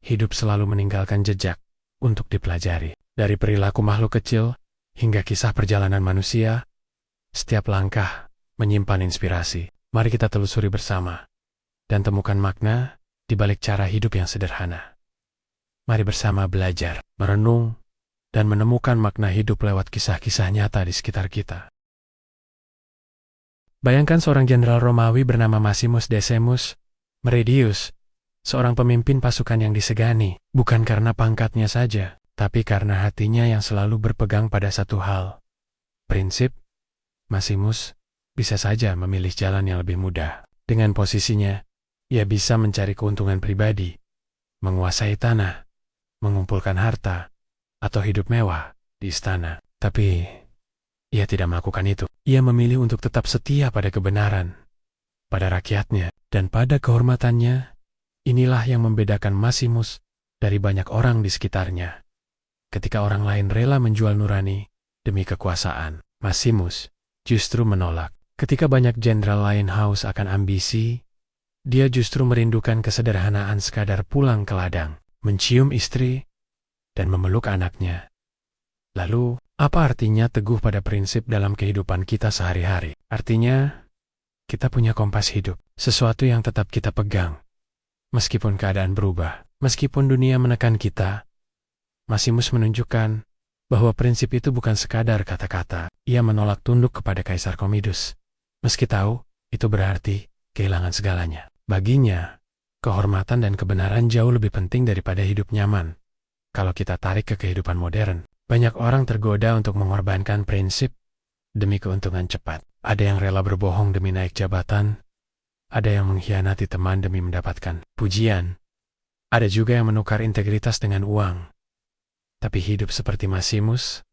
hidup selalu meninggalkan jejak untuk dipelajari. Dari perilaku makhluk kecil hingga kisah perjalanan manusia, setiap langkah menyimpan inspirasi. Mari kita telusuri bersama dan temukan makna di balik cara hidup yang sederhana. Mari bersama belajar, merenung, dan menemukan makna hidup lewat kisah-kisah nyata di sekitar kita. Bayangkan seorang jenderal Romawi bernama Maximus Decimus Meridius, seorang pemimpin pasukan yang disegani, bukan karena pangkatnya saja, tapi karena hatinya yang selalu berpegang pada satu hal. Prinsip, Maximus bisa saja memilih jalan yang lebih mudah. Dengan posisinya, ia bisa mencari keuntungan pribadi, menguasai tanah, mengumpulkan harta, atau hidup mewah di istana. Tapi, ia tidak melakukan itu. Ia memilih untuk tetap setia pada kebenaran, pada rakyatnya, dan pada kehormatannya. Inilah yang membedakan Maximus dari banyak orang di sekitarnya. Ketika orang lain rela menjual nurani demi kekuasaan, Maximus justru menolak. Ketika banyak jenderal lain haus akan ambisi, dia justru merindukan kesederhanaan sekadar pulang ke ladang, mencium istri, dan memeluk anaknya. Lalu, apa artinya teguh pada prinsip dalam kehidupan kita sehari-hari? Artinya, kita punya kompas hidup, sesuatu yang tetap kita pegang. Meskipun keadaan berubah, meskipun dunia menekan kita, Maximus menunjukkan bahwa prinsip itu bukan sekadar kata-kata. Ia menolak tunduk kepada Kaisar Commodus, meski tahu itu berarti kehilangan segalanya. Baginya, kehormatan dan kebenaran jauh lebih penting daripada hidup nyaman. Kalau kita tarik ke kehidupan modern, banyak orang tergoda untuk mengorbankan prinsip demi keuntungan cepat. Ada yang rela berbohong demi naik jabatan, ada yang mengkhianati teman demi mendapatkan pujian, ada juga yang menukar integritas dengan uang. Tapi hidup seperti Maximus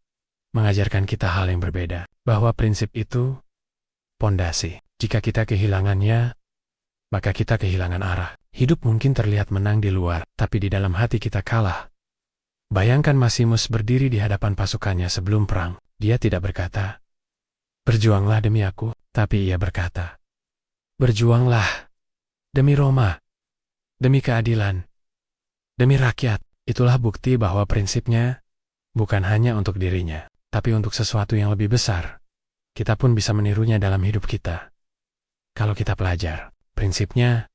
mengajarkan kita hal yang berbeda, bahwa prinsip itu pondasi. Jika kita kehilangannya, maka kita kehilangan arah. Hidup mungkin terlihat menang di luar, tapi di dalam hati kita kalah. Bayangkan Maximus berdiri di hadapan pasukannya sebelum perang. Dia tidak berkata, "Berjuanglah demi aku," tapi ia berkata, "Berjuanglah demi Roma, demi keadilan, demi rakyat." Itulah bukti bahwa prinsipnya bukan hanya untuk dirinya, tapi untuk sesuatu yang lebih besar. Kita pun bisa menirunya dalam hidup kita. Kalau kita pelajar, prinsipnya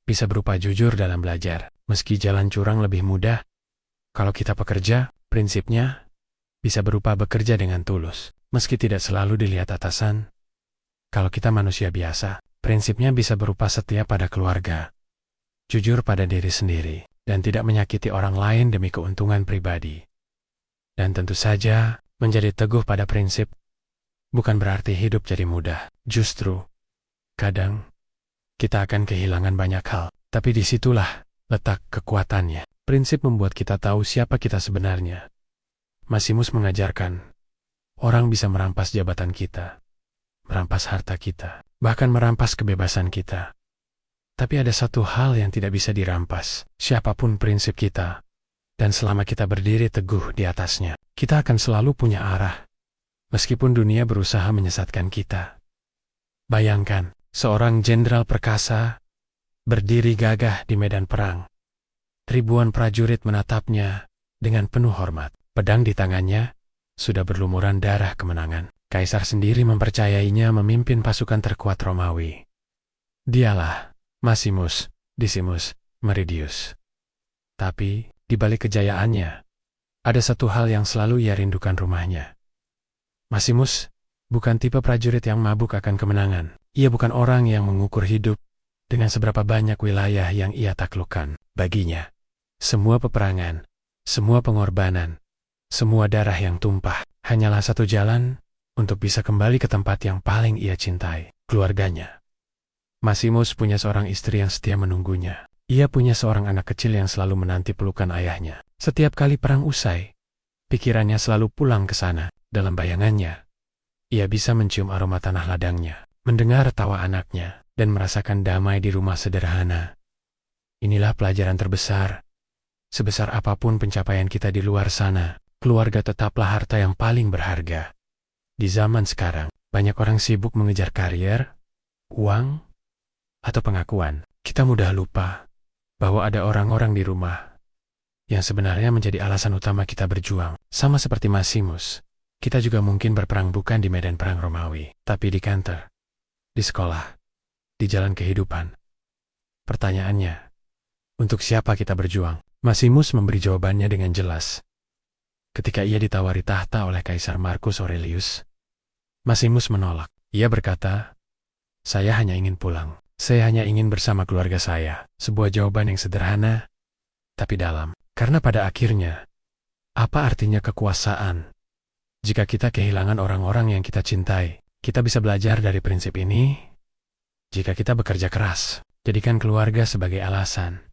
bisa berupa jujur dalam belajar, meski jalan curang lebih mudah. Kalau kita pekerja, prinsipnya bisa berupa bekerja dengan tulus, meski tidak selalu dilihat atasan. Kalau kita manusia biasa, prinsipnya bisa berupa setia pada keluarga, jujur pada diri sendiri, dan tidak menyakiti orang lain demi keuntungan pribadi. Dan tentu saja, menjadi teguh pada prinsip bukan berarti hidup jadi mudah. Justru, kadang kita akan kehilangan banyak hal, tapi disitulah letak kekuatannya. Prinsip membuat kita tahu siapa kita sebenarnya. Maximus mengajarkan, orang bisa merampas jabatan kita, merampas harta kita, bahkan merampas kebebasan kita. Tapi ada satu hal yang tidak bisa dirampas, siapapun prinsip kita. Dan selama kita berdiri teguh di atasnya, kita akan selalu punya arah, meskipun dunia berusaha menyesatkan kita. Bayangkan, seorang jenderal perkasa berdiri gagah di medan perang. Ribuan prajurit menatapnya dengan penuh hormat. Pedang di tangannya sudah berlumuran darah kemenangan. Kaisar sendiri mempercayainya memimpin pasukan terkuat Romawi. Dialah Maximus Decimus Meridius. Tapi, di balik kejayaannya, ada satu hal yang selalu ia rindukan, rumahnya. Maximus bukan tipe prajurit yang mabuk akan kemenangan. Ia bukan orang yang mengukur hidup dengan seberapa banyak wilayah yang ia taklukkan. Baginya, semua peperangan, semua pengorbanan, semua darah yang tumpah, hanyalah satu jalan untuk bisa kembali ke tempat yang paling ia cintai, keluarganya. Maximus punya seorang istri yang setia menunggunya. Ia punya seorang anak kecil yang selalu menanti pelukan ayahnya. Setiap kali perang usai, pikirannya selalu pulang ke sana. Dalam bayangannya, ia bisa mencium aroma tanah ladangnya, mendengar tawa anaknya, dan merasakan damai di rumah sederhana. Inilah pelajaran terbesar. Sebesar apapun pencapaian kita di luar sana, keluarga tetaplah harta yang paling berharga. Di zaman sekarang, banyak orang sibuk mengejar karier, uang, atau pengakuan. Kita mudah lupa bahwa ada orang-orang di rumah yang sebenarnya menjadi alasan utama kita berjuang. Sama seperti Maximus, kita juga mungkin berperang bukan di medan perang Romawi, tapi di kantor, di sekolah, di jalan kehidupan. Pertanyaannya, untuk siapa kita berjuang? Maximus memberi jawabannya dengan jelas. Ketika ia ditawari tahta oleh Kaisar Marcus Aurelius, Maximus menolak. Ia berkata, "Saya hanya ingin pulang. Saya hanya ingin bersama keluarga saya." Sebuah jawaban yang sederhana, tapi dalam. Karena pada akhirnya, apa artinya kekuasaan? Jika kita kehilangan orang-orang yang kita cintai, kita bisa belajar dari prinsip ini. Jika kita bekerja keras, jadikan keluarga sebagai alasan,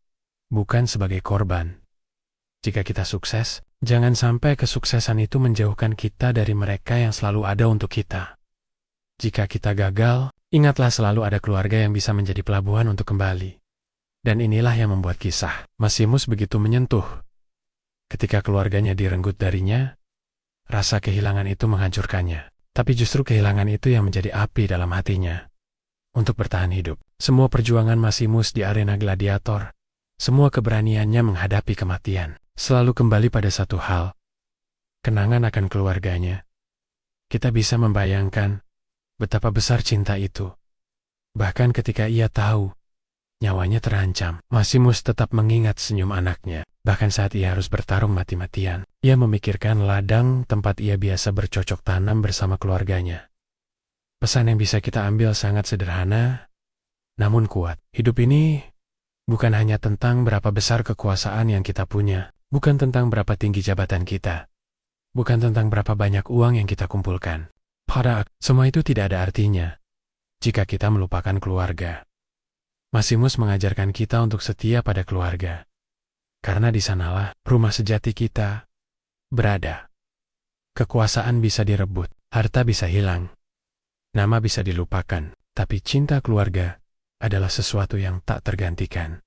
bukan sebagai korban. Jika kita sukses, jangan sampai kesuksesan itu menjauhkan kita dari mereka yang selalu ada untuk kita. Jika kita gagal, ingatlah selalu ada keluarga yang bisa menjadi pelabuhan untuk kembali. Dan inilah yang membuat kisah Maximus begitu menyentuh. Ketika keluarganya direnggut darinya, rasa kehilangan itu menghancurkannya. Tapi justru kehilangan itu yang menjadi api dalam hatinya untuk bertahan hidup. Semua perjuangan Maximus di arena gladiator, semua keberaniannya menghadapi kematian, selalu kembali pada satu hal, kenangan akan keluarganya. Kita bisa membayangkan betapa besar cinta itu. Bahkan ketika ia tahu nyawanya terancam, Maximus tetap mengingat senyum anaknya. Bahkan saat ia harus bertarung mati-matian, ia memikirkan ladang tempat ia biasa bercocok tanam bersama keluarganya. Pesan yang bisa kita ambil sangat sederhana, namun kuat. Hidup ini bukan hanya tentang berapa besar kekuasaan yang kita punya, bukan tentang berapa tinggi jabatan kita, bukan tentang berapa banyak uang yang kita kumpulkan. Semua itu tidak ada artinya jika kita melupakan keluarga. Maximus mengajarkan kita untuk setia pada keluarga, karena di sanalah rumah sejati kita berada. Kekuasaan bisa direbut, harta bisa hilang, nama bisa dilupakan, tapi cinta keluarga adalah sesuatu yang tak tergantikan.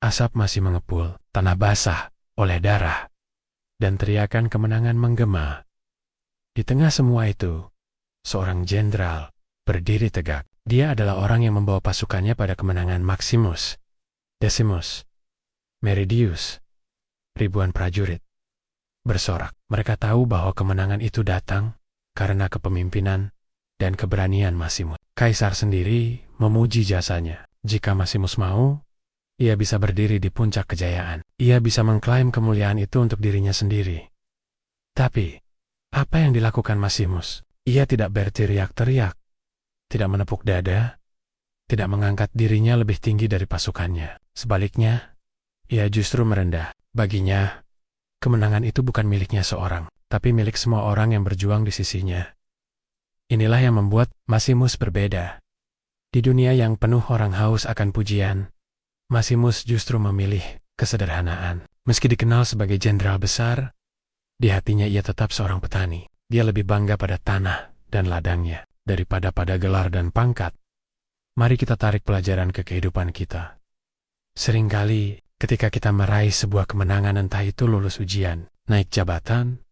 Asap masih mengepul, tanah basah oleh darah, dan teriakan kemenangan menggema. Di tengah semua itu, seorang jenderal berdiri tegak. Dia adalah orang yang membawa pasukannya pada kemenangan. Maximus, Decimus, Meridius, ribuan prajurit bersorak. Mereka tahu bahwa kemenangan itu datang karena kepemimpinan dan keberanian Maximus. Kaisar sendiri memuji jasanya. Jika Maximus mau, ia bisa berdiri di puncak kejayaan. Ia bisa mengklaim kemuliaan itu untuk dirinya sendiri. Tapi, apa yang dilakukan Maximus? Ia tidak berteriak-teriak, tidak menepuk dada, tidak mengangkat dirinya lebih tinggi dari pasukannya. Sebaliknya, ia justru merendah. Baginya, kemenangan itu bukan miliknya seorang, tapi milik semua orang yang berjuang di sisinya. Inilah yang membuat Maximus berbeda. Di dunia yang penuh orang haus akan pujian, Maximus justru memilih kesederhanaan. Meski dikenal sebagai jenderal besar, di hatinya ia tetap seorang petani. Dia lebih bangga pada tanah dan ladangnya daripada pada gelar dan pangkat. Mari kita tarik pelajaran ke kehidupan kita. Seringkali ketika kita meraih sebuah kemenangan, entah itu lulus ujian, naik jabatan,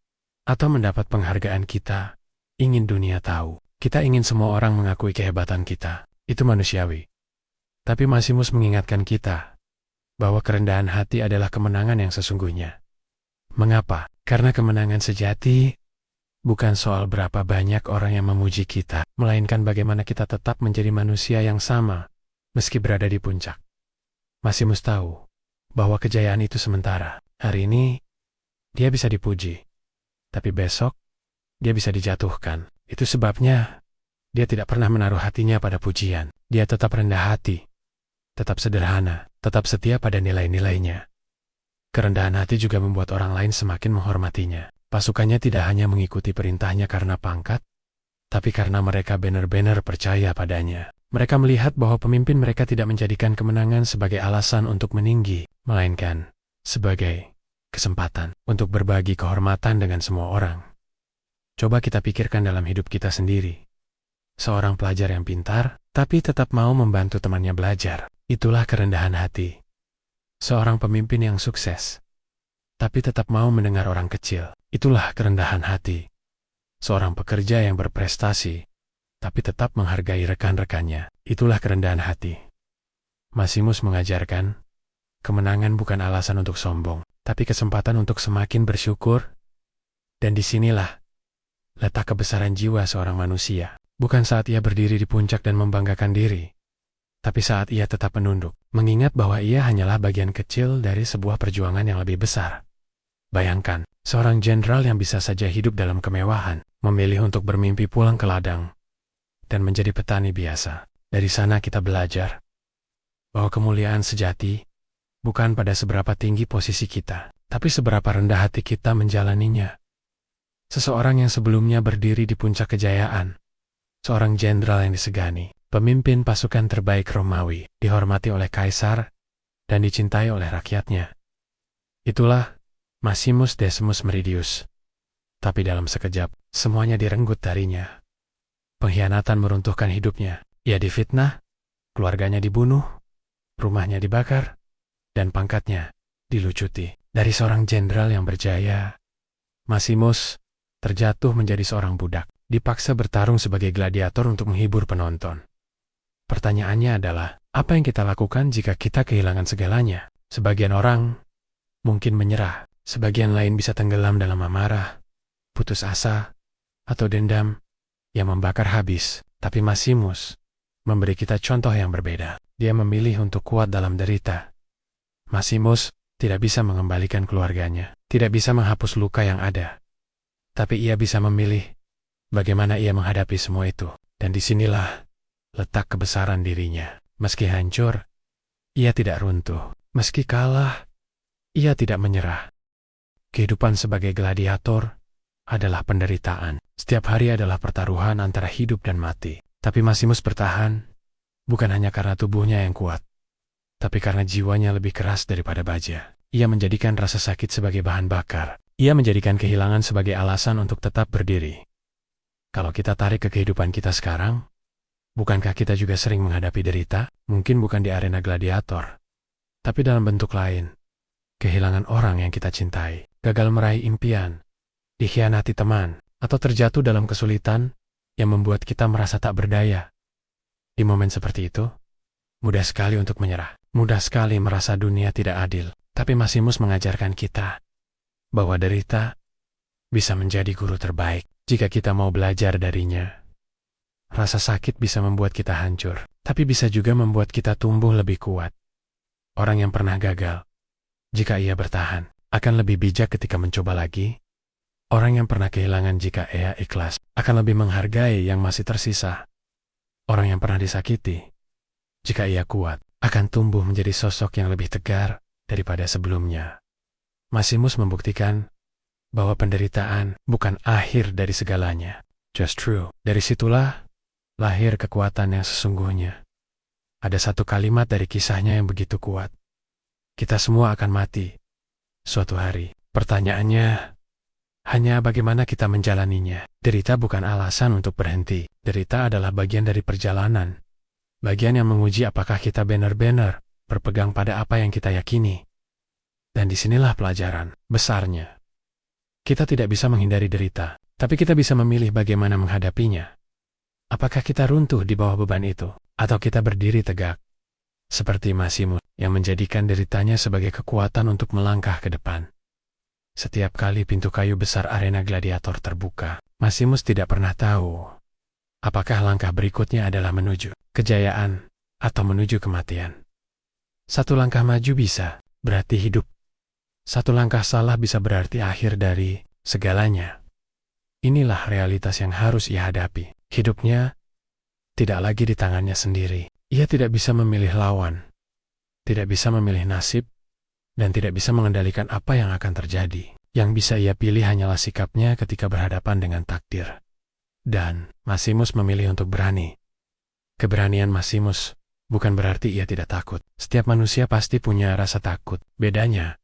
atau mendapat penghargaan, kita ingin dunia tahu. Kita ingin semua orang mengakui kehebatan kita. Itu manusiawi. Tapi Maximus mengingatkan kita bahwa kerendahan hati adalah kemenangan yang sesungguhnya. Mengapa? Karena kemenangan sejati bukan soal berapa banyak orang yang memuji kita, melainkan bagaimana kita tetap menjadi manusia yang sama, meski berada di puncak. Maximus tahu bahwa kejayaan itu sementara. Hari ini, dia bisa dipuji, tapi besok, dia bisa dijatuhkan. Itu sebabnya, dia tidak pernah menaruh hatinya pada pujian. Dia tetap rendah hati, tetap sederhana, tetap setia pada nilai-nilainya. Kerendahan hati juga membuat orang lain semakin menghormatinya. Pasukannya tidak hanya mengikuti perintahnya karena pangkat, tapi karena mereka benar-benar percaya padanya. Mereka melihat bahwa pemimpin mereka tidak menjadikan kemenangan sebagai alasan untuk meninggi, melainkan sebagai kesempatan untuk berbagi kehormatan dengan semua orang. Coba kita pikirkan dalam hidup kita sendiri. Seorang pelajar yang pintar, tapi tetap mau membantu temannya belajar. Itulah kerendahan hati. Seorang pemimpin yang sukses, tapi tetap mau mendengar orang kecil. Itulah kerendahan hati. Seorang pekerja yang berprestasi, tapi tetap menghargai rekan-rekannya. Itulah kerendahan hati. Maximus mengajarkan Kemenangan bukan alasan untuk sombong, tapi kesempatan untuk semakin bersyukur. Dan disinilah letak kebesaran jiwa seorang manusia. Bukan saat ia berdiri di puncak dan membanggakan diri, tapi saat ia tetap menunduk, mengingat bahwa ia hanyalah bagian kecil dari sebuah perjuangan yang lebih besar. Bayangkan, seorang jenderal yang bisa saja hidup dalam kemewahan, memilih untuk bermimpi pulang ke ladang dan menjadi petani biasa. Dari sana kita belajar bahwa kemuliaan sejati bukan pada seberapa tinggi posisi kita, tapi seberapa rendah hati kita menjalaninya. Seseorang yang sebelumnya berdiri di puncak kejayaan, seorang jenderal yang disegani, pemimpin pasukan terbaik Romawi, dihormati oleh kaisar dan dicintai oleh rakyatnya. Itulah Maximus Decimus Meridius. Tapi dalam sekejap, semuanya direnggut darinya. Pengkhianatan meruntuhkan hidupnya. Ia difitnah, keluarganya dibunuh, rumahnya dibakar, dan pangkatnya dilucuti. Dari seorang jenderal yang berjaya, Maximus terjatuh menjadi seorang budak, dipaksa bertarung sebagai gladiator untuk menghibur penonton. Pertanyaannya adalah, apa yang kita lakukan jika kita kehilangan segalanya? Sebagian orang mungkin menyerah, sebagian lain bisa tenggelam dalam amarah, putus asa, atau dendam yang membakar habis. Tapi Maximus memberi kita contoh yang berbeda. Dia memilih untuk kuat dalam derita. Maximus tidak bisa mengembalikan keluarganya, tidak bisa menghapus luka yang ada. Tapi ia bisa memilih bagaimana ia menghadapi semua itu. Dan disinilah letak kebesaran dirinya. Meski hancur, ia tidak runtuh. Meski kalah, ia tidak menyerah. Kehidupan sebagai gladiator adalah penderitaan. Setiap hari adalah pertaruhan antara hidup dan mati. Tapi Maximus bertahan, bukan hanya karena tubuhnya yang kuat, tapi karena jiwanya lebih keras daripada baja. Ia menjadikan rasa sakit sebagai bahan bakar. Ia menjadikan kehilangan sebagai alasan untuk tetap berdiri. Kalau kita tarik ke kehidupan kita sekarang, bukankah kita juga sering menghadapi derita? Mungkin bukan di arena gladiator, tapi dalam bentuk lain. Kehilangan orang yang kita cintai, gagal meraih impian, dikhianati teman, atau terjatuh dalam kesulitan yang membuat kita merasa tak berdaya. Di momen seperti itu, mudah sekali untuk menyerah. Mudah sekali merasa dunia tidak adil. Tapi Maximus mengajarkan kita bahwa derita bisa menjadi guru terbaik jika kita mau belajar darinya. Rasa sakit bisa membuat kita hancur, tapi bisa juga membuat kita tumbuh lebih kuat. Orang yang pernah gagal, jika ia bertahan, akan lebih bijak ketika mencoba lagi. Orang yang pernah kehilangan, jika ia ikhlas, akan lebih menghargai yang masih tersisa. Orang yang pernah disakiti, jika ia kuat, akan tumbuh menjadi sosok yang lebih tegar daripada sebelumnya. Maximus membuktikan bahwa penderitaan bukan akhir dari segalanya. Just true. Dari situlah lahir kekuatan yang sesungguhnya. Ada satu kalimat dari kisahnya yang begitu kuat. Kita semua akan mati suatu hari. Pertanyaannya hanya bagaimana kita menjalaninya. Derita bukan alasan untuk berhenti. Derita adalah bagian dari perjalanan. Bagian yang menguji apakah kita benar-benar berpegang pada apa yang kita yakini. Dan disinilah pelajaran besarnya. Kita tidak bisa menghindari derita, tapi kita bisa memilih bagaimana menghadapinya. Apakah kita runtuh di bawah beban itu, atau kita berdiri tegak? Seperti Maximus yang menjadikan deritanya sebagai kekuatan untuk melangkah ke depan. Setiap kali pintu kayu besar arena gladiator terbuka, Maximus tidak pernah tahu apakah langkah berikutnya adalah menuju kejayaan atau menuju kematian. Satu langkah maju bisa berarti hidup. Satu langkah salah bisa berarti akhir dari segalanya. Inilah realitas yang harus ia hadapi. Hidupnya tidak lagi di tangannya sendiri. Ia tidak bisa memilih lawan, tidak bisa memilih nasib, dan tidak bisa mengendalikan apa yang akan terjadi. Yang bisa ia pilih hanyalah sikapnya ketika berhadapan dengan takdir. Dan Maximus memilih untuk berani. Keberanian Maximus bukan berarti ia tidak takut. Setiap manusia pasti punya rasa takut. Bedanya,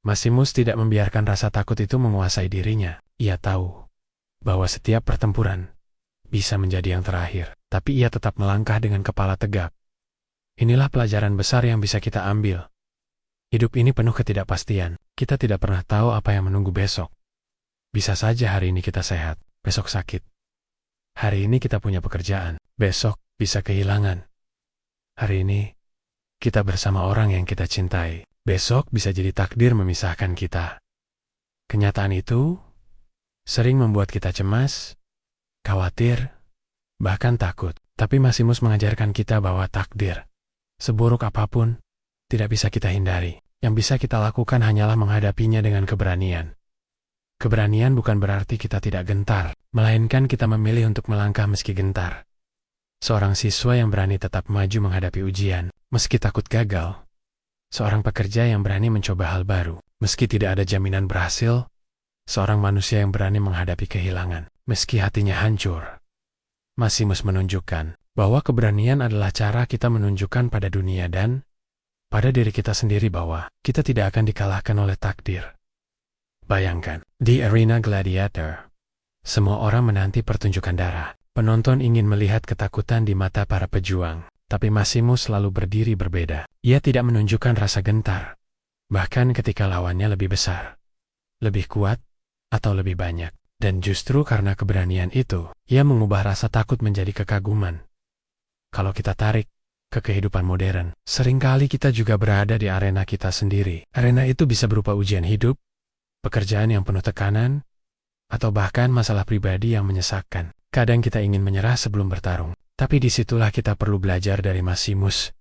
Maximus tidak membiarkan rasa takut itu menguasai dirinya. Ia tahu bahwa setiap pertempuran bisa menjadi yang terakhir, tapi ia tetap melangkah dengan kepala tegak. Inilah pelajaran besar yang bisa kita ambil. Hidup ini penuh ketidakpastian. Kita tidak pernah tahu apa yang menunggu besok. Bisa saja hari ini kita sehat, besok sakit. Hari ini kita punya pekerjaan, besok bisa kehilangan. Hari ini kita bersama orang yang kita cintai. Besok bisa jadi takdir memisahkan kita. Kenyataan itu sering membuat kita cemas, khawatir, bahkan takut. Tapi Masimus mengajarkan kita bahwa takdir, seburuk apapun, tidak bisa kita hindari. Yang bisa kita lakukan hanyalah menghadapinya dengan keberanian. Keberanian bukan berarti kita tidak gentar, melainkan kita memilih untuk melangkah meski gentar. Seorang siswa yang berani tetap maju menghadapi ujian, meski takut gagal. Seorang pekerja yang berani mencoba hal baru, meski tidak ada jaminan berhasil. Seorang manusia yang berani menghadapi kehilangan, meski hatinya hancur. Masimus menunjukkan bahwa keberanian adalah cara kita menunjukkan pada dunia dan pada diri kita sendiri bahwa kita tidak akan dikalahkan oleh takdir. Bayangkan, di arena gladiator, semua orang menanti pertunjukan darah. Penonton ingin melihat ketakutan di mata para pejuang. Tapi Masimus selalu berdiri berbeda. Ia tidak menunjukkan rasa gentar, bahkan ketika lawannya lebih besar, lebih kuat, atau lebih banyak. Dan justru karena keberanian itu, ia mengubah rasa takut menjadi kekaguman. Kalau kita tarik ke kehidupan modern, seringkali kita juga berada di arena kita sendiri. Arena itu bisa berupa ujian hidup, pekerjaan yang penuh tekanan, atau bahkan masalah pribadi yang menyesakkan. Kadang kita ingin menyerah sebelum bertarung. Tapi disitulah kita perlu belajar dari Masimus,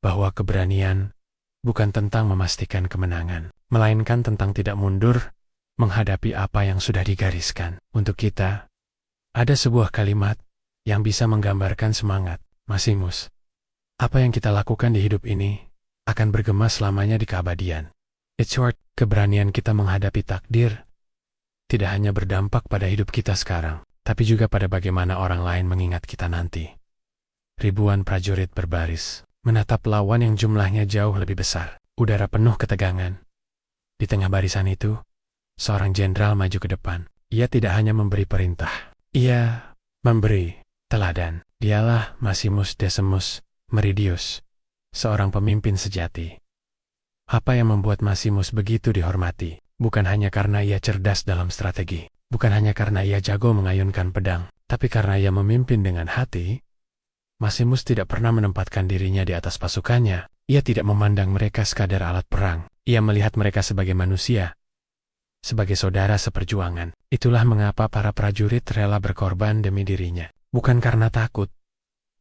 bahwa keberanian bukan tentang memastikan kemenangan, melainkan tentang tidak mundur, menghadapi apa yang sudah digariskan. Untuk kita, ada sebuah kalimat yang bisa menggambarkan semangat Masimus. Apa yang kita lakukan di hidup ini akan bergema selamanya di keabadian. It's short, keberanian kita menghadapi takdir tidak hanya berdampak pada hidup kita sekarang, tapi juga pada bagaimana orang lain mengingat kita nanti. Ribuan prajurit berbaris, menatap lawan yang jumlahnya jauh lebih besar. Udara penuh ketegangan. Di tengah barisan itu, seorang jenderal maju ke depan. Ia tidak hanya memberi perintah, ia memberi teladan. Dialah Masimus Decimus Meridius, seorang pemimpin sejati. Apa yang membuat Masimus begitu dihormati? Bukan hanya karena ia cerdas dalam strategi, bukan hanya karena ia jago mengayunkan pedang, tapi karena ia memimpin dengan hati. Masimus tidak pernah menempatkan dirinya di atas pasukannya. Ia tidak memandang mereka sekadar alat perang. Ia melihat mereka sebagai manusia, sebagai saudara seperjuangan. Itulah mengapa para prajurit rela berkorban demi dirinya. Bukan karena takut,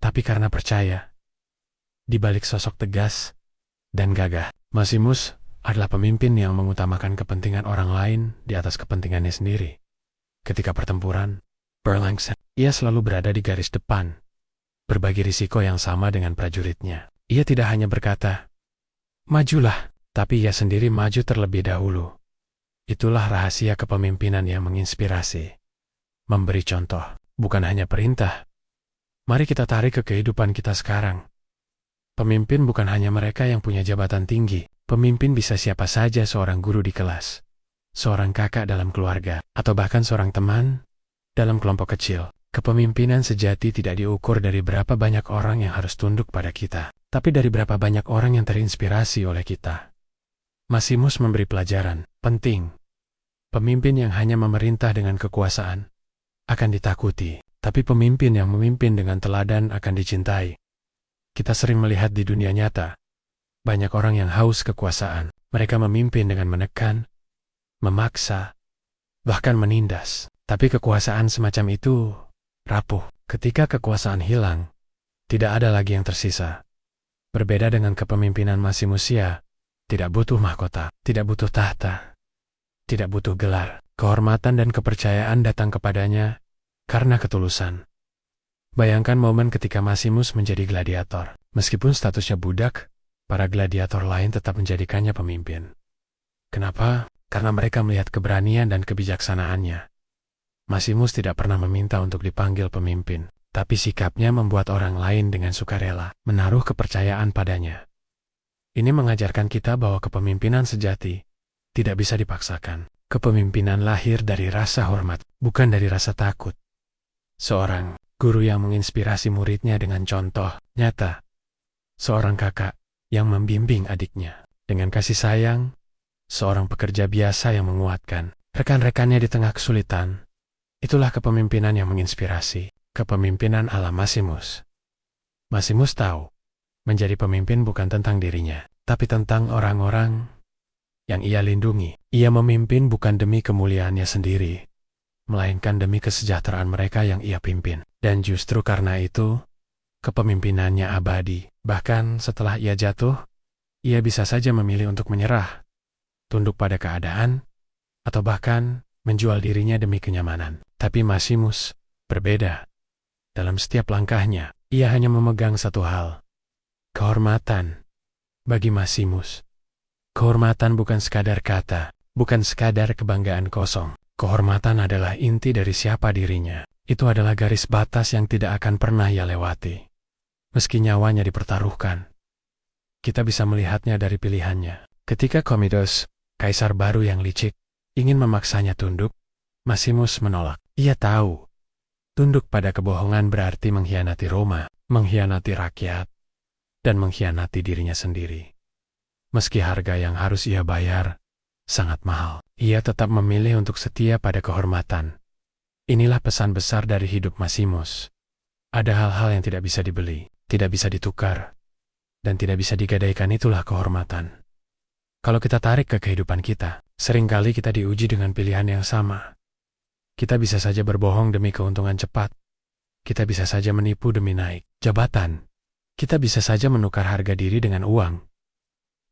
tapi karena percaya. Di balik sosok tegas dan gagah, Masimus adalah pemimpin yang mengutamakan kepentingan orang lain di atas kepentingannya sendiri. Ketika pertempuran berlangsung, ia selalu berada di garis depan, berbagi risiko yang sama dengan prajuritnya. Ia tidak hanya berkata, "Majulah," tapi ia sendiri maju terlebih dahulu. Itulah rahasia kepemimpinan yang menginspirasi. Memberi contoh, bukan hanya perintah. Mari kita tarik ke kehidupan kita sekarang. Pemimpin bukan hanya mereka yang punya jabatan tinggi. Pemimpin bisa siapa saja, seorang guru di kelas, seorang kakak dalam keluarga, atau bahkan seorang teman dalam kelompok kecil. Kepemimpinan sejati tidak diukur dari berapa banyak orang yang harus tunduk pada kita, tapi dari berapa banyak orang yang terinspirasi oleh kita. Masimus memberi pelajaran penting. Pemimpin yang hanya memerintah dengan kekuasaan akan ditakuti, tapi pemimpin yang memimpin dengan teladan akan dicintai. Kita sering melihat di dunia nyata, banyak orang yang haus kekuasaan. Mereka memimpin dengan menekan, memaksa, bahkan menindas. Tapi kekuasaan semacam itu rapuh. Ketika kekuasaan hilang, tidak ada lagi yang tersisa. Berbeda dengan kepemimpinan Masimusia, tidak butuh mahkota, tidak butuh tahta, tidak butuh gelar. Kehormatan dan kepercayaan datang kepadanya karena ketulusan. Bayangkan momen ketika Masimus menjadi gladiator. Meskipun statusnya budak, para gladiator lain tetap menjadikannya pemimpin. Kenapa? Karena mereka melihat keberanian dan kebijaksanaannya. Masimus tidak pernah meminta untuk dipanggil pemimpin, tapi sikapnya membuat orang lain dengan sukarela menaruh kepercayaan padanya. Ini mengajarkan kita bahwa kepemimpinan sejati tidak bisa dipaksakan. Kepemimpinan lahir dari rasa hormat, bukan dari rasa takut. Seorang guru yang menginspirasi muridnya dengan contoh nyata. Seorang kakak yang membimbing adiknya dengan kasih sayang. Seorang pekerja biasa yang menguatkan rekan-rekannya di tengah kesulitan. Itulah kepemimpinan yang menginspirasi, kepemimpinan ala Masimus. Masimus tahu Menjadi pemimpin bukan tentang dirinya, tapi tentang orang-orang yang ia lindungi. Ia memimpin bukan demi kemuliaannya sendiri, melainkan demi kesejahteraan mereka yang ia pimpin. Dan justru karena itu, kepemimpinannya abadi. Bahkan setelah ia jatuh, ia bisa saja memilih untuk menyerah, tunduk pada keadaan, atau bahkan menjual dirinya demi kenyamanan. Tapi Maximus berbeda. Dalam setiap langkahnya, ia hanya memegang satu hal: kehormatan. Bagi Maximus, kehormatan bukan sekadar kata, bukan sekadar kebanggaan kosong. Kehormatan adalah inti dari siapa dirinya. Itu adalah garis batas yang tidak akan pernah ia lewati. Meski nyawanya dipertaruhkan, kita bisa melihatnya dari pilihannya. Ketika Commodus, kaisar baru yang licik, ingin memaksanya tunduk, Maximus menolak. Ia tahu, tunduk pada kebohongan berarti mengkhianati Roma, mengkhianati rakyat, dan mengkhianati dirinya sendiri. Meski harga yang harus ia bayar sangat mahal, ia tetap memilih untuk setia pada kehormatan. Inilah pesan besar dari hidup Maximus. Ada hal-hal yang tidak bisa dibeli, tidak bisa ditukar, dan tidak bisa digadaikan. Itulah kehormatan. Kalau kita tarik ke kehidupan kita, seringkali kita diuji dengan pilihan yang sama. Kita bisa saja berbohong demi keuntungan cepat. Kita bisa saja menipu demi naik jabatan. Kita bisa saja menukar harga diri dengan uang.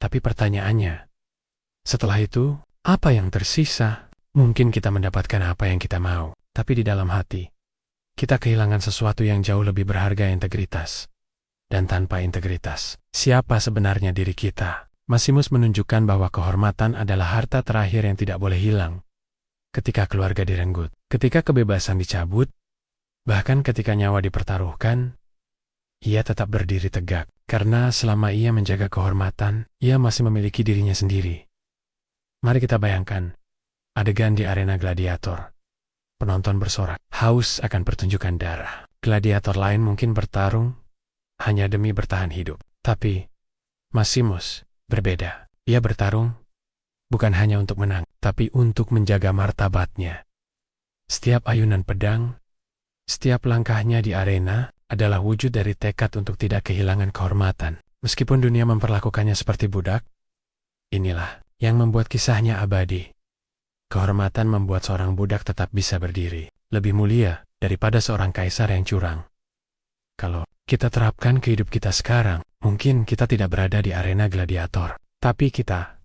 Tapi pertanyaannya, setelah itu, apa yang tersisa? Mungkin kita mendapatkan apa yang kita mau, tapi di dalam hati, kita kehilangan sesuatu yang jauh lebih berharga: integritas. Dan tanpa integritas, siapa sebenarnya diri kita? Maximus menunjukkan bahwa kehormatan adalah harta terakhir yang tidak boleh hilang. Ketika keluarga direnggut, ketika kebebasan dicabut, bahkan ketika nyawa dipertaruhkan, ia tetap berdiri tegak. Karena selama ia menjaga kehormatan, ia masih memiliki dirinya sendiri. Mari kita bayangkan adegan di arena gladiator. Penonton bersorak, haus akan pertunjukan darah. Gladiator lain mungkin bertarung hanya demi bertahan hidup. Tapi Maximus berbeda. Ia bertarung bukan hanya untuk menang, tapi untuk menjaga martabatnya. Setiap ayunan pedang, setiap langkahnya di arena adalah wujud dari tekad untuk tidak kehilangan kehormatan. Meskipun dunia memperlakukannya seperti budak, inilah yang membuat kisahnya abadi. Kehormatan membuat seorang budak tetap bisa berdiri, lebih mulia daripada seorang kaisar yang curang. Kalau kita terapkan ke hidup kita sekarang, mungkin kita tidak berada di arena gladiator, tapi kita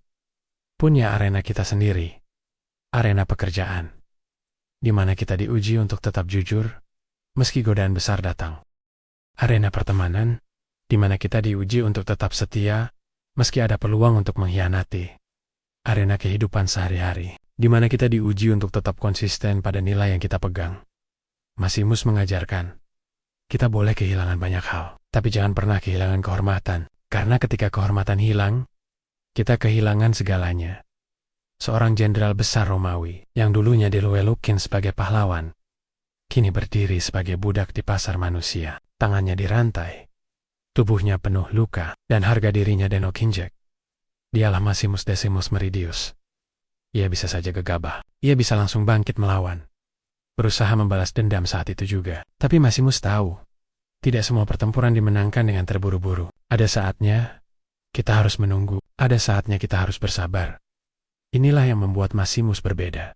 punya arena kita sendiri, arena pekerjaan, di mana kita diuji untuk tetap jujur, meski godaan besar datang. Arena pertemanan, di mana kita diuji untuk tetap setia, meski ada peluang untuk mengkhianati. Arena kehidupan sehari-hari, di mana kita diuji untuk tetap konsisten pada nilai yang kita pegang. Maximus mengajarkan, kita boleh kehilangan banyak hal, tapi jangan pernah kehilangan kehormatan, karena ketika kehormatan hilang, kita kehilangan segalanya. Seorang jenderal besar Romawi, yang dulunya diluelukin sebagai pahlawan, kini berdiri sebagai budak di pasar manusia. Tangannya dirantai, tubuhnya penuh luka, dan harga dirinya denokinjek. Dialah Maximus Decimus Meridius. Ia bisa saja gegabah, ia bisa langsung bangkit melawan, berusaha membalas dendam saat itu juga. Tapi Maximus tahu, tidak semua pertempuran dimenangkan dengan terburu-buru. Ada saatnya kita harus menunggu, ada saatnya kita harus bersabar. Inilah yang membuat Maximus berbeda.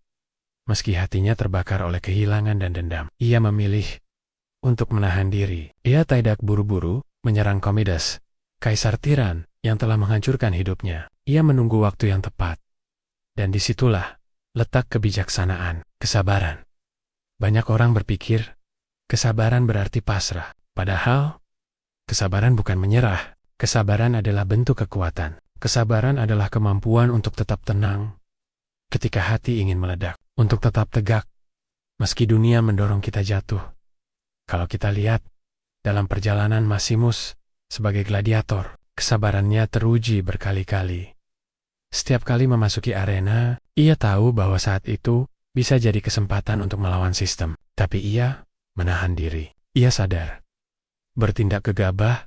Meski hatinya terbakar oleh kehilangan dan dendam, ia memilih untuk menahan diri. Ia tidak buru-buru menyerang Commodus, kaisar tiran yang telah menghancurkan hidupnya. Ia menunggu waktu yang tepat. Dan disitulah letak kebijaksanaan, kesabaran. Banyak orang berpikir, kesabaran berarti pasrah. Padahal, kesabaran bukan menyerah. Kesabaran adalah bentuk kekuatan. Kesabaran adalah kemampuan untuk tetap tenang ketika hati ingin meledak. Untuk tetap tegak, meski dunia mendorong kita jatuh. Kalau kita lihat, dalam perjalanan Maximus sebagai gladiator, kesabarannya teruji berkali-kali. Setiap kali memasuki arena, ia tahu bahwa saat itu bisa jadi kesempatan untuk melawan sistem. Tapi ia menahan diri. Ia sadar, bertindak gegabah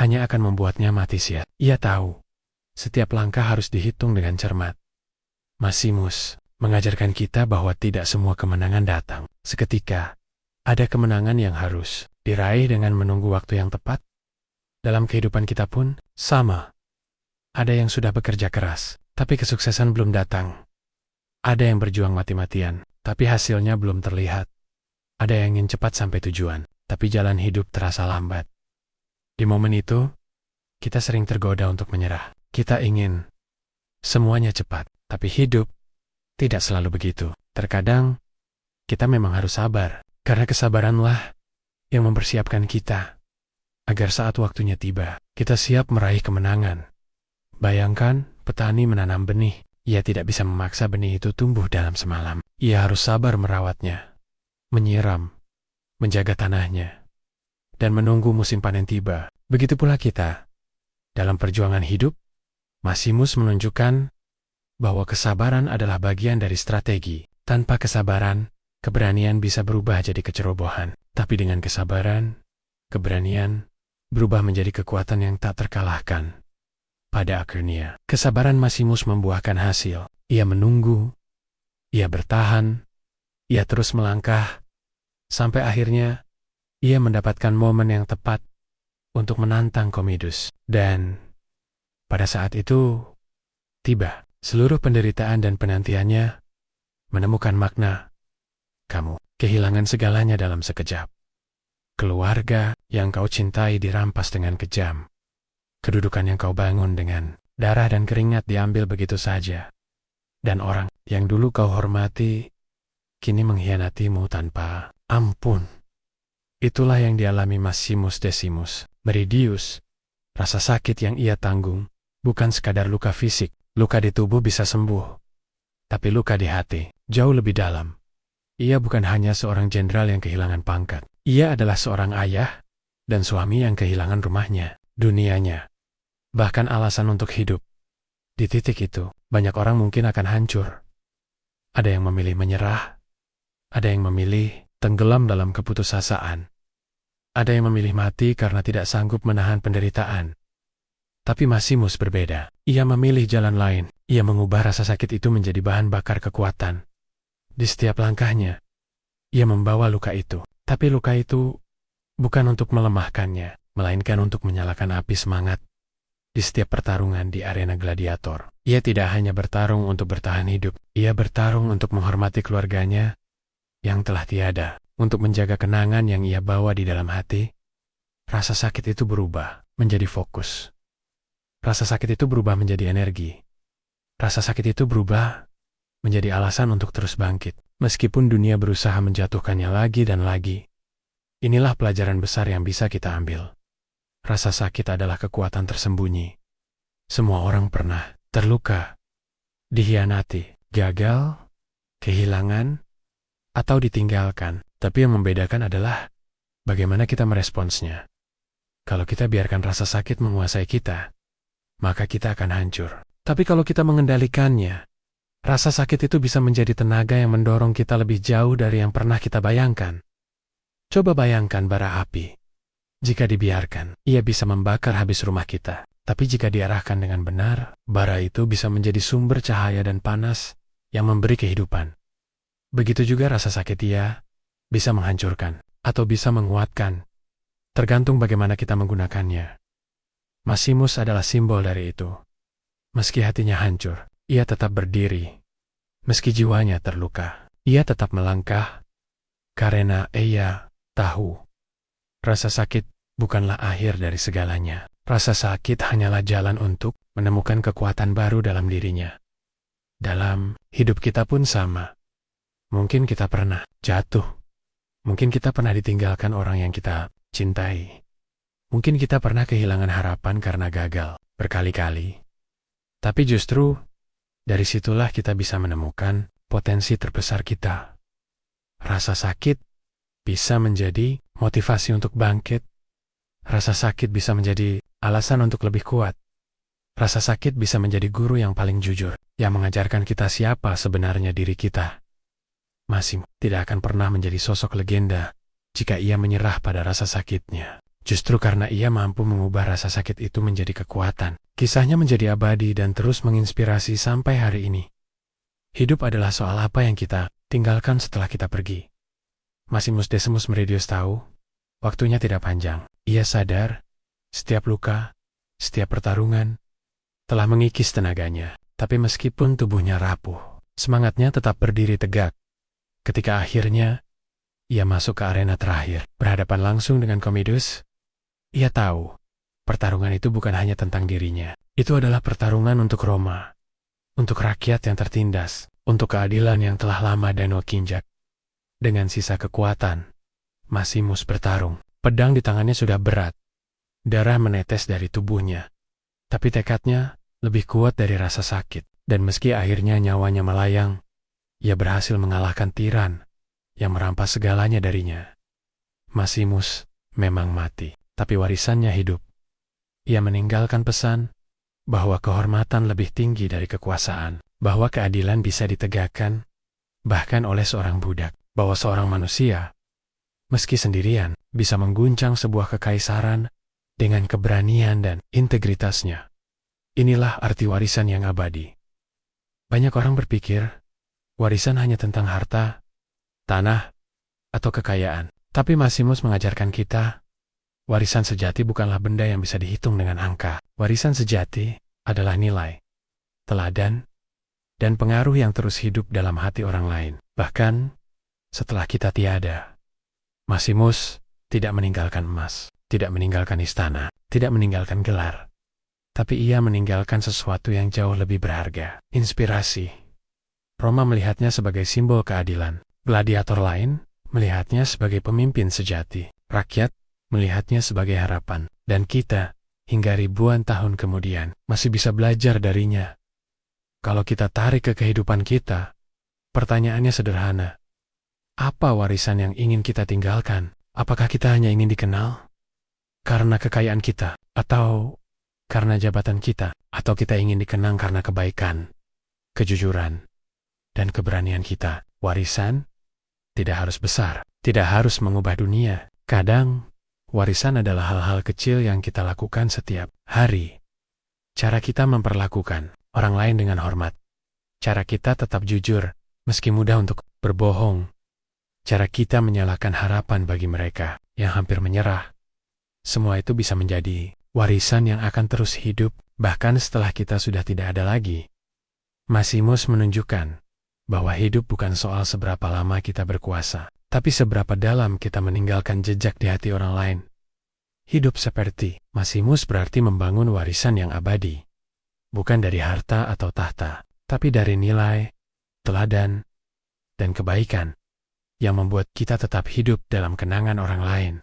hanya akan membuatnya mati sia. Ia tahu, setiap langkah harus dihitung dengan cermat. Maximus mengajarkan kita bahwa tidak semua kemenangan datang seketika. Ada kemenangan yang harus diraih dengan menunggu waktu yang tepat, Dalam kehidupan kita pun sama. Ada yang sudah bekerja keras, tapi kesuksesan belum datang. Ada yang berjuang mati-matian, tapi hasilnya belum terlihat. Ada yang ingin cepat sampai tujuan, tapi jalan hidup terasa lambat. Di momen itu, kita sering tergoda untuk menyerah. Kita ingin semuanya cepat, tapi hidup tidak selalu begitu. Terkadang, kita memang harus sabar, karena kesabaranlah yang mempersiapkan kita agar saat waktunya tiba, kita siap meraih kemenangan. Bayangkan, petani menanam benih. Ia tidak bisa memaksa benih itu tumbuh dalam semalam. Ia harus sabar merawatnya, menyiram, menjaga tanahnya, dan menunggu musim panen tiba. Begitu pula kita. Dalam perjuangan hidup, Maximus menunjukkan bahwa kesabaran adalah bagian dari strategi. Tanpa kesabaran, keberanian bisa berubah jadi kecerobohan. Tapi dengan kesabaran, keberanian berubah menjadi kekuatan yang tak terkalahkan. Pada akhirnya, kesabaran Maximus membuahkan hasil. Ia menunggu, ia bertahan, ia terus melangkah, sampai akhirnya ia mendapatkan momen yang tepat untuk menantang Commodus. Dan pada saat itu, tiba seluruh penderitaan dan penantiannya menemukan makna. Kamu kehilangan segalanya dalam sekejap. Keluarga yang kau cintai dirampas dengan kejam. Kedudukan yang kau bangun dengan darah dan keringat diambil begitu saja. Dan orang yang dulu kau hormati, kini mengkhianatimu tanpa ampun. Itulah yang dialami Maximus Decimus Meridius. Rasa sakit yang ia tanggung bukan sekadar luka fisik. Luka di tubuh bisa sembuh, tapi luka di hati jauh lebih dalam. Ia bukan hanya seorang jenderal yang kehilangan pangkat. Ia adalah seorang ayah dan suami yang kehilangan rumahnya, dunianya, bahkan alasan untuk hidup. Di titik itu, banyak orang mungkin akan hancur. Ada yang memilih menyerah, ada yang memilih tenggelam dalam keputusasaan, ada yang memilih mati karena tidak sanggup menahan penderitaan. Tapi Maximus berbeda. Ia memilih jalan lain. Ia mengubah rasa sakit itu menjadi bahan bakar kekuatan. Di setiap langkahnya, ia membawa luka itu. Tapi luka itu bukan untuk melemahkannya, melainkan untuk menyalakan api semangat. Di setiap pertarungan di arena gladiator, ia tidak hanya bertarung untuk bertahan hidup, ia bertarung untuk menghormati keluarganya yang telah tiada, untuk menjaga kenangan yang ia bawa di dalam hati. Rasa sakit itu berubah menjadi fokus. Rasa sakit itu berubah menjadi energi. Rasa sakit itu berubah menjadi alasan untuk terus bangkit, meskipun dunia berusaha menjatuhkannya lagi dan lagi. Inilah pelajaran besar yang bisa kita ambil. Rasa sakit adalah kekuatan tersembunyi. Semua orang pernah terluka, dikhianati, gagal, kehilangan, atau ditinggalkan. Tapi yang membedakan adalah bagaimana kita meresponsnya. Kalau kita biarkan rasa sakit menguasai kita, maka kita akan hancur. Tapi kalau kita mengendalikannya, rasa sakit itu bisa menjadi tenaga yang mendorong kita lebih jauh dari yang pernah kita bayangkan. Coba bayangkan bara api. Jika dibiarkan, ia bisa membakar habis rumah kita. Tapi jika diarahkan dengan benar, bara itu bisa menjadi sumber cahaya dan panas yang memberi kehidupan. Begitu juga rasa sakit ia bisa menghancurkan atau bisa menguatkan, tergantung bagaimana kita menggunakannya. Maximus adalah simbol dari itu. Meski hatinya hancur, ia tetap berdiri. Meski jiwanya terluka, ia tetap melangkah. Karena ia tahu, rasa sakit bukanlah akhir dari segalanya. Rasa sakit hanyalah jalan untuk menemukan kekuatan baru dalam dirinya. Dalam hidup kita pun sama. Mungkin kita pernah jatuh. Mungkin kita pernah ditinggalkan orang yang kita cintai. Mungkin kita pernah kehilangan harapan karena gagal berkali-kali. Tapi justru dari situlah kita bisa menemukan potensi terbesar kita. Rasa sakit bisa menjadi motivasi untuk bangkit. Rasa sakit bisa menjadi alasan untuk lebih kuat. Rasa sakit bisa menjadi guru yang paling jujur, yang mengajarkan kita siapa sebenarnya diri kita. Maximus tidak akan pernah menjadi sosok legenda jika ia menyerah pada rasa sakitnya. Justru karena ia mampu mengubah rasa sakit itu menjadi kekuatan. Kisahnya menjadi abadi dan terus menginspirasi sampai hari ini. Hidup adalah soal apa yang kita tinggalkan setelah kita pergi. Maximus Decimus Meridius tahu, waktunya tidak panjang. Ia sadar, Setiap luka, setiap pertarungan, telah mengikis tenaganya. Tapi meskipun tubuhnya rapuh, semangatnya tetap berdiri tegak. Ketika akhirnya, ia masuk ke arena terakhir, berhadapan langsung dengan Commodus. Ia tahu, pertarungan itu bukan hanya tentang dirinya. Itu adalah pertarungan untuk Roma, untuk rakyat yang tertindas, untuk keadilan yang telah lama Dano kinjak. Dengan sisa kekuatan, Maximus bertarung. Pedang di tangannya sudah berat. Darah menetes dari tubuhnya. Tapi tekadnya lebih kuat dari rasa sakit. Dan meski akhirnya nyawanya melayang, ia berhasil mengalahkan tiran yang merampas segalanya darinya. Maximus memang mati, tapi warisannya hidup. Ia meninggalkan pesan bahwa kehormatan lebih tinggi dari kekuasaan, bahwa keadilan bisa ditegakkan bahkan oleh seorang budak, bahwa seorang manusia, meski sendirian, bisa mengguncang sebuah kekaisaran dengan keberanian dan integritasnya. Inilah arti warisan yang abadi. Banyak orang berpikir, warisan hanya tentang harta, tanah, atau kekayaan. Tapi Maximus mengajarkan kita, warisan sejati bukanlah benda yang bisa dihitung dengan angka. Warisan sejati adalah nilai, teladan, dan pengaruh yang terus hidup dalam hati orang lain. Bahkan, setelah kita tiada, Maximus tidak meninggalkan emas, tidak meninggalkan istana, tidak meninggalkan gelar. Tapi ia meninggalkan sesuatu yang jauh lebih berharga, inspirasi. Roma melihatnya sebagai simbol keadilan. Gladiator lain melihatnya sebagai pemimpin sejati. Rakyat melihatnya sebagai harapan. Dan kita, hingga ribuan tahun kemudian, masih bisa belajar darinya. Kalau kita tarik ke kehidupan kita, pertanyaannya sederhana. Apa warisan yang ingin kita tinggalkan? Apakah kita hanya ingin dikenal karena kekayaan kita? Atau karena jabatan kita? Atau kita ingin dikenang karena kebaikan, kejujuran, dan keberanian kita? Warisan tidak harus besar, tidak harus mengubah dunia. Kadang, warisan adalah hal-hal kecil yang kita lakukan setiap hari. Cara kita memperlakukan orang lain dengan hormat. Cara kita tetap jujur, meski mudah untuk berbohong. Cara kita menyalakan harapan bagi mereka yang hampir menyerah. Semua itu bisa menjadi warisan yang akan terus hidup, bahkan setelah kita sudah tidak ada lagi. Maximus menunjukkan bahwa hidup bukan soal seberapa lama kita berkuasa, tapi seberapa dalam kita meninggalkan jejak di hati orang lain. Hidup seperti Maximus berarti membangun warisan yang abadi. Bukan dari harta atau tahta, tapi dari nilai, teladan, dan kebaikan yang membuat kita tetap hidup dalam kenangan orang lain.